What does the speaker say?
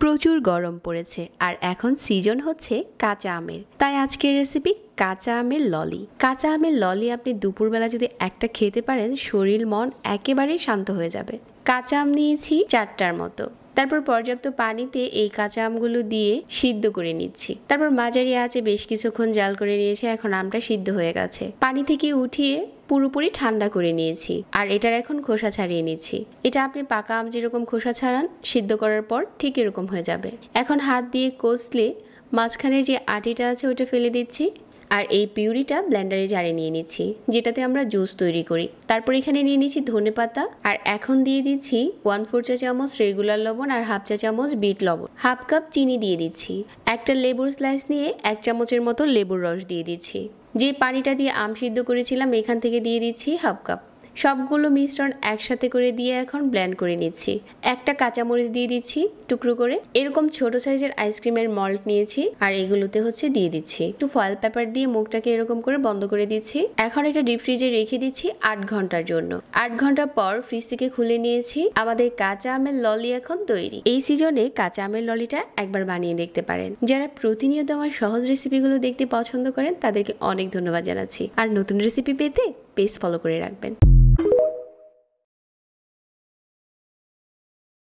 প্রচুর গরম পড়েছে আর এখন সিজন হচ্ছে কাঁচা আমের। তাই আজকের রেসিপি কাঁচা আমের ললি। কাঁচা আমের ললি আপনি দুপুরবেলা যদি একটা খেতে পারেন, শরীর মন একেবারেই শান্ত হয়ে যাবে। কাঁচা আম নিয়েছি 4টার মতো। তারপর পর্যাপ্ত পানিতে এই কাঁচা আমগুলো দিয়ে সিদ্ধ করে নিচ্ছি। তারপর মাঝারি আঁচে বেশ কিছুক্ষণ জাল করে নিয়েছি। এখন আমটা সিদ্ধ হয়ে গেছে। পানি থেকে উঠিয়ে পুরোপুরি ঠান্ডা করে নিয়েছি আর এটার এখন খোসা ছাড়িয়ে নিচ্ছি। এটা আপনি পাকা আম যেরকম খোসা ছাড়ান, সিদ্ধ করার পর ঠিক এরকম হয়ে যাবে। এখন হাত দিয়ে কষলে মাঝখানের যে আটিটা আছে ওটা ফেলে দিচ্ছি আর এই পিউরিটা ব্লেন্ডারে জারে নিয়ে নিচ্ছি, যেটাতে আমরা জুস তৈরি করি। তারপর এখানে নিয়ে নিচ্ছি ধনেপাতা আর এখন দিয়ে দিচ্ছি 1/4 চা চামচ রেগুলার লবণ আর 1/2 চা চামচ বিট লবণ। 1/2 কাপ চিনি দিয়ে দিচ্ছি। একটা লেবুর স্লাইস নিয়ে 1 চামচের মতো লেবুর রস দিয়ে দিচ্ছি। যে পানিটা দিয়ে আম সিদ্ধ করেছিলাম এখান থেকে দিয়ে দিচ্ছি 1/2 কাপ। সবগুলো মিশ্রণ একসাথে করে দিয়ে এখন ব্লেন্ড করে নিচ্ছি। একটা কাঁচামরিচ দিয়ে দিচ্ছি টুকরো করে। এরকম ছোট সাইজের আইসক্রিমের মল্ট নিয়েছি আর এগুলোতে দিয়ে দিচ্ছি। একটু ফয়েল পেপার দিয়ে মুখটাকে এরকম করে বন্ধ করে দিচ্ছি। এখন এটা ডিপ ফ্রিজে রেখে দিচ্ছি 8 ঘন্টার জন্য। 8 ঘন্টা পর ফ্রিজ থেকে খুলে নিয়েছি। আমাদের কাঁচা আমের ললি এখন তৈরি। এই সিজনে কাঁচা আমের ললিটা একবার বানিয়ে দেখতে পারেন। যারা প্রতিনিয়ত আমার সহজ রেসিপিগুলো দেখতে পছন্দ করেন তাদেরকে অনেক ধন্যবাদ জানাচ্ছি। আর নতুন রেসিপি পেতে পেজ ফলো করে রাখবেন।